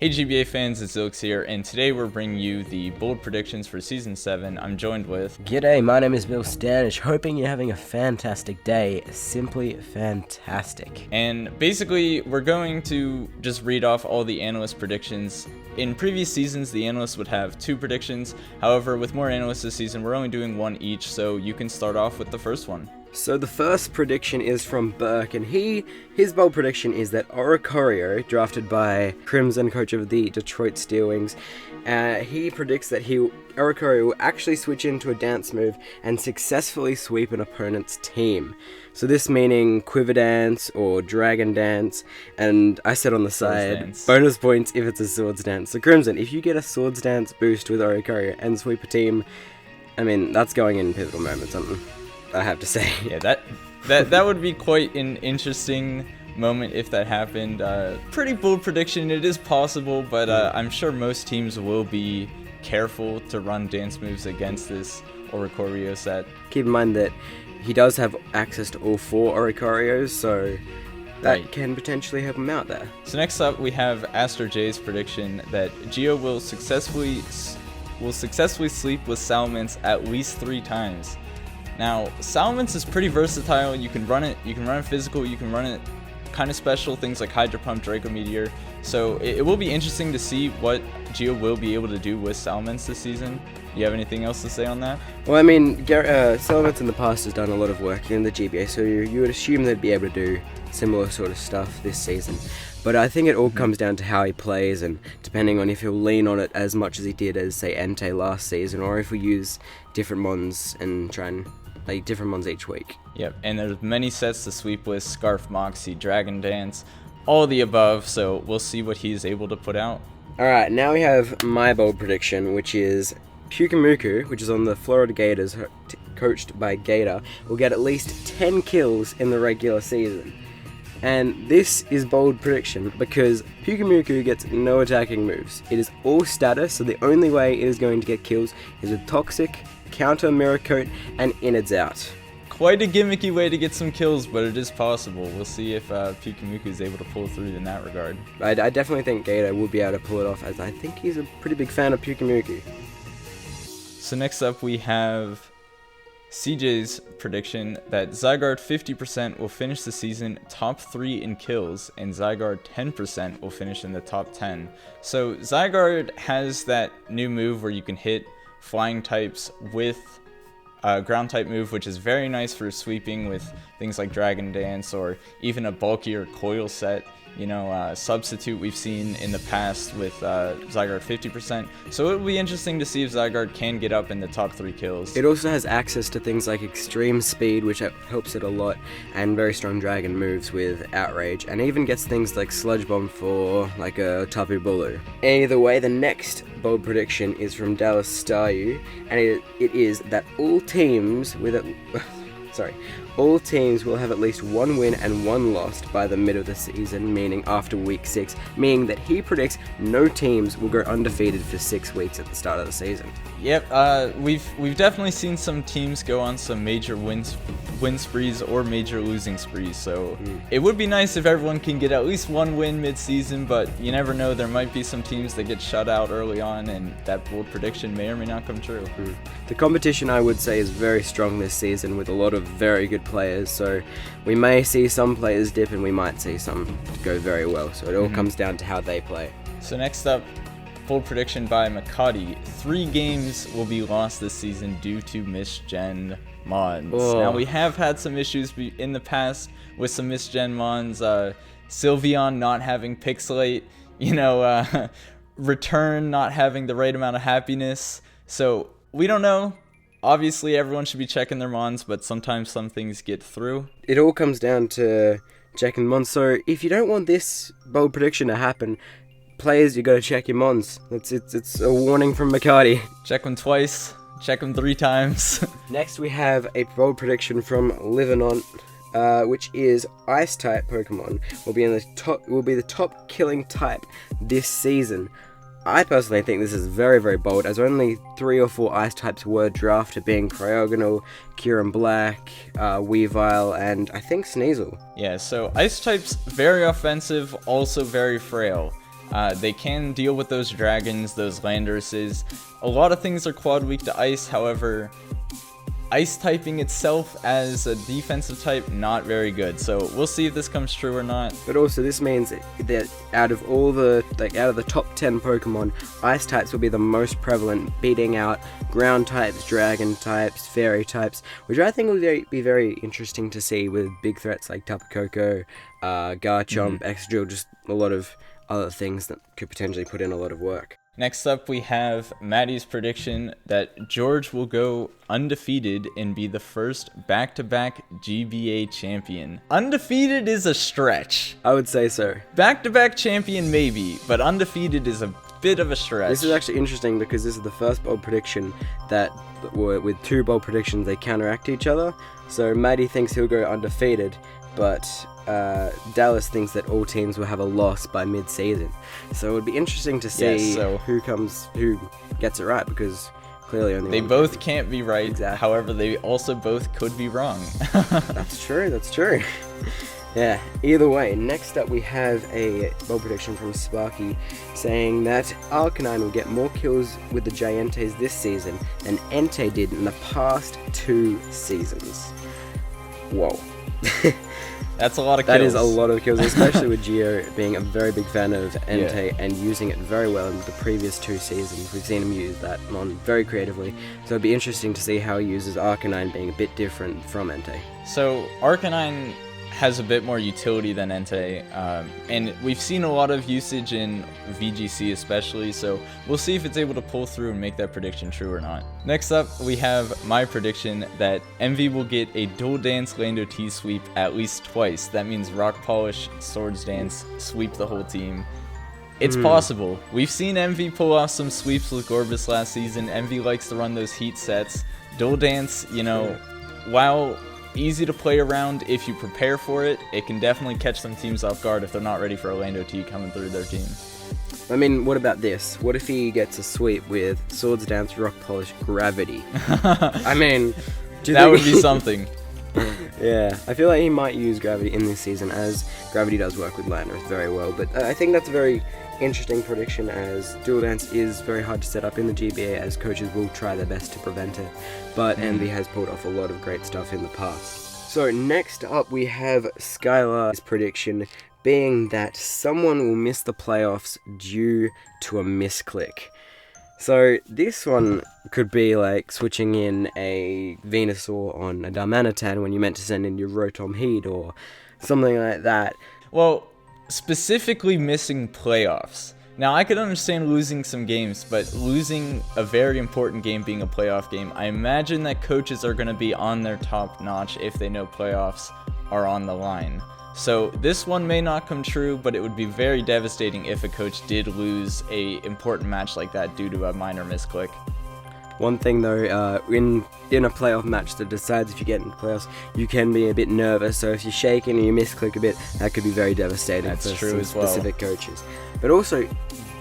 Hey GBA fans, it's Xilicks here, and today we're bringing you the bold predictions for Season 7. I'm joined with... G'day, my name is Bill Standish, hoping you're having a fantastic day, simply fantastic. And basically, we're going to just read off all the analyst predictions. In previous seasons, the analysts would have 2 predictions. However, with more analysts this season, we're only doing 1 each, so you can start off with the first one. So the first prediction is from Burke, and his bold prediction is that Oricorio, drafted by Crimson, coach of the Detroit Steel Wings, he predicts that Oricorio will actually switch into a dance move and successfully sweep an opponent's team. So this meaning Quiver Dance or Dragon Dance, and I said on the side, bonus points if it's a Swords Dance. So Crimson, if you get a Swords Dance boost with Oricorio and sweep a team, I mean, that's going in pivotal moments, I have to say. Yeah, that would be quite an interesting moment if that happened. Pretty bold prediction. It is possible, but I'm sure most teams will be careful to run dance moves against this Oricorio set. Keep in mind that he does have access to all 4 Oricorios, so that can potentially help him out there. So next up, we have Astro J's prediction that Gio will successfully sleep with Salamence at least 3 times. Now, Salamence is pretty versatile. You can run it physical, you can run it kind of special, things like Hydro Pump, Draco Meteor. So it will be interesting to see what Gio will be able to do with Salamence this season. You have anything else to say on that? Well, I mean, Salamence in the past has done a lot of work in the GBA, so you would assume they'd be able to do similar sort of stuff this season. But I think it all comes down to how he plays, and depending on if he'll lean on it as much as he did as, say, Entei last season, or if we use different mons and try and different ones each week. Yep, and there's many sets to sweep with: Scarf Moxie, Dragon Dance, all the above, so we'll see what he's able to put out. Alright, now we have my bold prediction, which is Pyukumuku, which is on the Florida Gators, coached by Gator, will get at least 10 kills in the regular season. And this is bold prediction because Pyukumuku gets no attacking moves. It is all status, so the only way it is going to get kills is with Toxic, Counter, Mirror Coat, and Innards Out. Quite a gimmicky way to get some kills, but it is possible. We'll see if Pyukumuku is able to pull through in that regard. I definitely think Gator will be able to pull it off, as I think he's a pretty big fan of Pyukumuku. So next up we have CJ's prediction that Zygarde 50% will finish the season top 3 in kills, and Zygarde 10% will finish in the top 10. So Zygarde has that new move where you can hit flying types with a ground type move, which is very nice for sweeping with things like Dragon Dance or even a bulkier coil set. Substitute we've seen in the past with Zygarde 50%. So it will be interesting to see if Zygarde can get up in the top 3 kills. It also has access to things like extreme speed, which helps it a lot, and very strong dragon moves with Outrage, and even gets things like Sludge Bomb for like a Tapu Bulu. Either way, the next bold prediction is from Dallas Staryu, and it is that all teams will have at least 1 win and 1 loss by the mid of the season, meaning after week 6, meaning that he predicts no teams will go undefeated for 6 weeks at the start of the season. Yep, we've definitely seen some teams go on some major win sprees or major losing sprees, so it would be nice if everyone can get at least 1 win mid-season, but you never know, there might be some teams that get shut out early on, and that bold prediction may or may not come true. The competition, I would say, is very strong this season with a lot of very good players, so we may see some players dip and we might see some go very well, so it all comes down to how they play. So next up, bold prediction by Makati: 3 games will be lost this season due to misgen mons. Now, we have had some issues in the past with some misgen mons, Sylveon not having Pixelate, Return not having the right amount of happiness, so we don't know. Obviously, everyone should be checking their mons, but sometimes some things get through. It all comes down to checking mons, so if you don't want this bold prediction to happen, players, you gotta check your mons. It's a warning from Makati. Check them twice, check them 3 times. Next, we have a bold prediction from Livenon, which is Ice-type Pokemon will be the top killing type this season. I personally think this is very, very bold, as only 3 or 4 ice types were drafted, being Cryogonal, Kyurem Black, Weavile, and I think Sneasel. Yeah, so ice types, very offensive, also very frail. They can deal with those dragons, those Landorses. A lot of things are quad weak to ice, however, ice typing itself as a defensive type, not very good. So we'll see if this comes true or not. But also this means that out of the top 10 Pokemon, ice types will be the most prevalent, beating out ground types, dragon types, fairy types, which I think will be very interesting to see with big threats like Tapu Koko, Garchomp, Excadrill, just a lot of other things that could potentially put in a lot of work. Next up, we have Maddie's prediction that George will go undefeated and be the first back-to-back GBA champion. Undefeated is a stretch. I would say so. Back-to-back champion maybe, but undefeated is a bit of a stretch. This is actually interesting because this is the first bold prediction that, with two bold predictions, they counteract each other. So Maddie thinks he'll go undefeated, but Dallas thinks that all teams will have a loss by mid-season. So it would be interesting to see who gets it right, because clearly only they one both can't be right. Exactly. However, they also both could be wrong. That's true. Yeah, either way, next up we have a bold prediction from Sparky saying that Arcanine will get more kills with the Giantes this season than Entei did in the past 2 seasons. Whoa. That's a lot of kills. That is a lot of kills, especially with Gio being a very big fan of Entei and using it very well in the previous 2 seasons. We've seen him use that mon very creatively, so it'd be interesting to see how he uses Arcanine being a bit different from Entei. So Arcanine has a bit more utility than Entei, and we've seen a lot of usage in VGC especially, so we'll see if it's able to pull through and make that prediction true or not. Next up, we have my prediction that Envy will get a Dual Dance Lando T sweep at least twice. That means Rock Polish, Swords Dance, sweep the whole team. It's possible. We've seen Envy pull off some sweeps with Gorbis last season. Envy likes to run those heat sets. Dual Dance, while easy to play around if you prepare for it, it can definitely catch some teams off guard if they're not ready for a Lando T coming through their team. I mean, what about this? What if he gets a sweep with Swords Dance, Rock Polish, Gravity? I mean, that would be something. Yeah, I feel like he might use Gravity in this season, as Gravity does work with Landorus very well, but I think that's a very interesting prediction, as Dual Dance is very hard to set up in the GBA, as coaches will try their best to prevent it, but Envy has pulled off a lot of great stuff in the past. So next up we have Skylar's prediction being that someone will miss the playoffs due to a misclick. So this one could be like switching in a Venusaur on a Darmanitan when you meant to send in your Rotom Heat or something like that. Well, specifically missing playoffs. Now, I could understand losing some games, but losing a very important game being a playoff game, I imagine that coaches are going to be on their top notch if they know playoffs are on the line. So this one may not come true, but it would be very devastating if a coach did lose a important match like that due to a minor misclick. One thing though, in a playoff match that decides if you get into playoffs, you can be a bit nervous, so if you're shaking and you misclick a bit, that could be very devastating. That's for true some as well. Specific coaches. But also,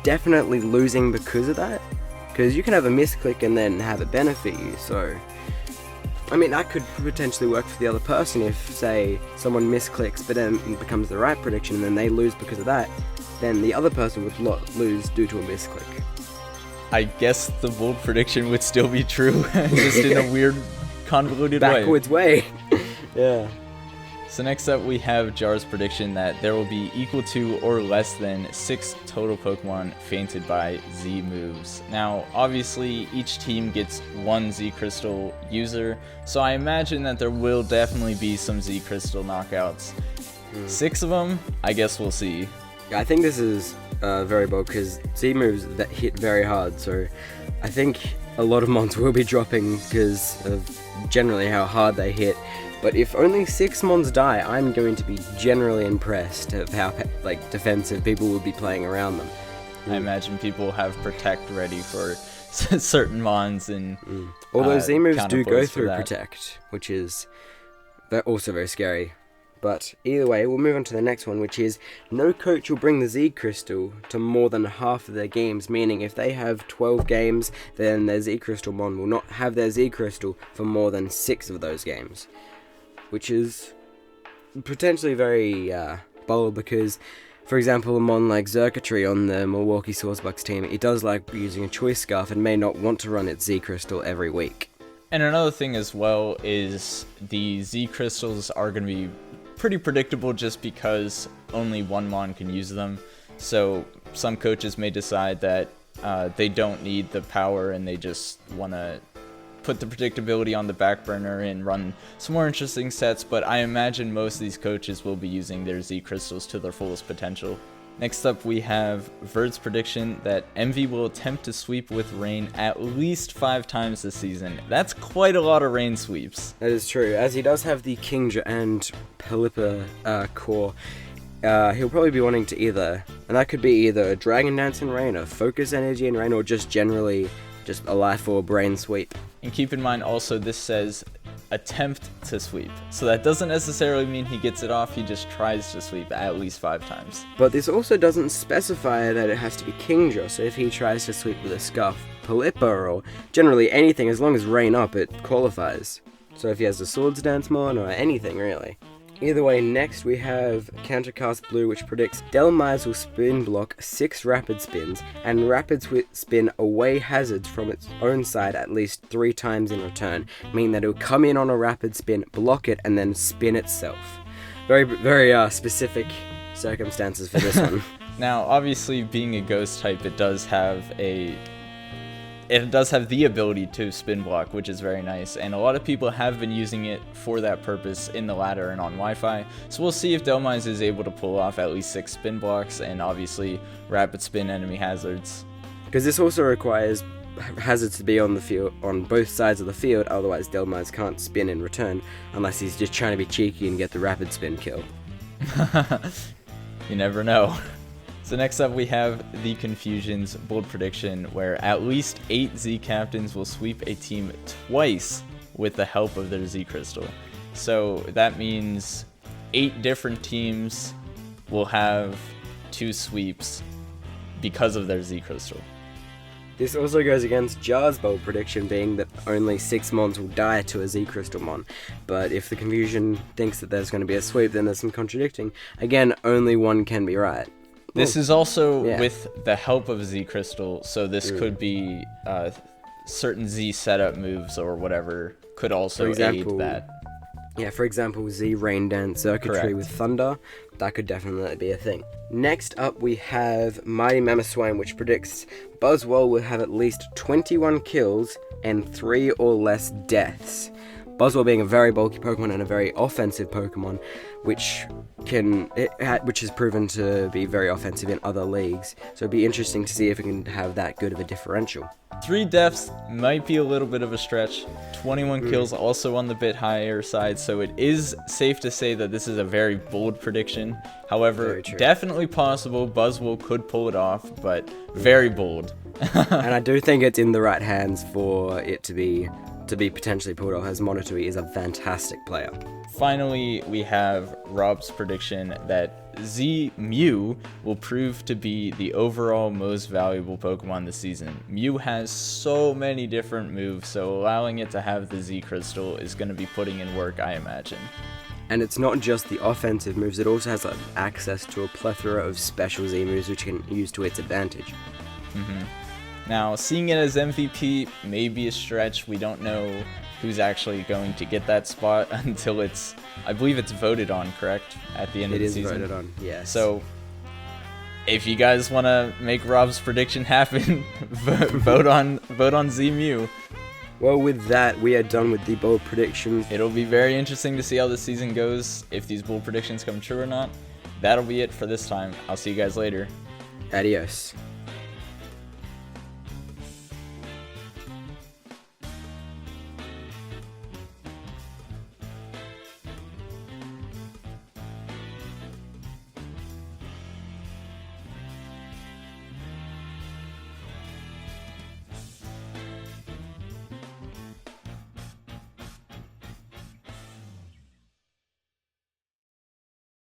definitely losing because of that, because you can have a misclick and then have it benefit you, so I mean, that could potentially work for the other person if, say, someone misclicks but then it becomes the right prediction and then they lose because of that, then the other person would lose due to a misclick. I guess the bold prediction would still be true, just in a weird, convoluted backwards way. Yeah. So next up we have Jar's prediction that there will be equal to or less than 6 total Pokemon fainted by Z moves. Now, obviously, each team gets 1 Z Crystal user, so I imagine that there will definitely be some Z Crystal knockouts. 6 of them, I guess we'll see. Yeah, I think this is very bold, because Z moves that hit very hard, so I think a lot of mons will be dropping because of generally how hard they hit. But if only 6 mons die, I'm going to be generally impressed of how defensive people will be playing around them. I imagine people have Protect ready for certain mons and although Z moves do go counterpoise for through that. Protect, which is also very scary. But either way, we'll move on to the next one, which is no coach will bring the Z Crystal to more than half of their games, meaning if they have 12 games, then their Z Crystal mon will not have their Z Crystal for more than 6 of those games. Which is potentially very bold, because For example, a mon like Xurkitree on the Milwaukee Sourcebucks team, it does like using a Choice Scarf and may not want to run its Z Crystal every week. And another thing as well is the Z Crystals are going to be pretty predictable just because only one mon can use them. So some coaches may decide that they don't need the power and they just want to put the predictability on the back burner and run some more interesting sets, but I imagine most of these coaches will be using their Z Crystals to their fullest potential. Next up, we have Verd's prediction that Envy will attempt to sweep with Rain at least 5 times this season. That's quite a lot of Rain sweeps. That is true, as he does have the Kingdra and Pelipper core. He'll probably be wanting to either, and that could be either a Dragon Dance in Rain, a Focus Energy in Rain, or just generally just a Life Orb Brain sweep. And keep in mind also this says attempt to sweep. So that doesn't necessarily mean he gets it off, he just tries to sweep at least 5 times. But this also doesn't specify that it has to be Kingdra, so if he tries to sweep with a Scarf Pelipper or generally anything, as long as Rain up, it qualifies. So if he has a Swords Dance Mon or anything really. Either way, next we have Countercast Blue, which predicts Delmise will spin block 6 rapid spins and rapid spin away hazards from its own side at least 3 times in return, meaning that it will come in on a rapid spin, block it, and then spin itself. Very specific circumstances for this one. Now, obviously, being a ghost type, it does have the ability to spin block, which is very nice, and a lot of people have been using it for that purpose in the ladder and on Wi-Fi, so we'll see if Delmise is able to pull off at least 6 spin blocks and obviously rapid spin enemy hazards. Because this also requires hazards to be on the field, on both sides of the field, otherwise Delmise can't spin in return, unless he's just trying to be cheeky and get the rapid spin kill. You never know. So next up we have the Confusion's bold prediction, where at least 8 Z captains will sweep a team twice with the help of their Z Crystal. So that means 8 different teams will have 2 sweeps because of their Z Crystal. This also goes against Jar's bold prediction, being that only 6 mons will die to a Z Crystal mon. But if the Confusion thinks that there's going to be a sweep, then there's some contradicting. Again, only one can be right. This is also with the help of Z Crystal, so this could be certain Z setup moves or whatever could also aid that. Yeah, for example, Z Rain Dance Xurkitree with Thunder, that could definitely be a thing. Next up we have Mighty Mamoswine, which predicts Buzzwole will have at least 21 kills and 3 or less deaths. Buzzwole being a very bulky Pokemon and a very offensive Pokemon, which is proven to be very offensive in other leagues. So it'd be interesting to see if it can have that good of a differential. 3 deaths might be a little bit of a stretch. 21 kills also on the bit higher side, so it is safe to say that this is a very bold prediction. However, definitely possible. Buzzwole could pull it off, but very bold. And I do think it's in the right hands for it to be potentially pulled off, as Monotui is a fantastic player. Finally, we have Rob's prediction that Z Mew will prove to be the overall most valuable Pokemon this season. Mew has so many different moves, so allowing it to have the Z Crystal is going to be putting in work, I imagine. And it's not just the offensive moves, it also has access to a plethora of special Z moves which it can use to its advantage. Now, seeing it as MVP may be a stretch. We don't know who's actually going to get that spot until I believe it's voted on, correct? At the end of the season. It is voted on, yes. So, if you guys want to make Rob's prediction happen, vote on Z Mew. Well, with that, we are done with the bold predictions. It'll be very interesting to see how this season goes, if these bold predictions come true or not. That'll be it for this time. I'll see you guys later. Adios.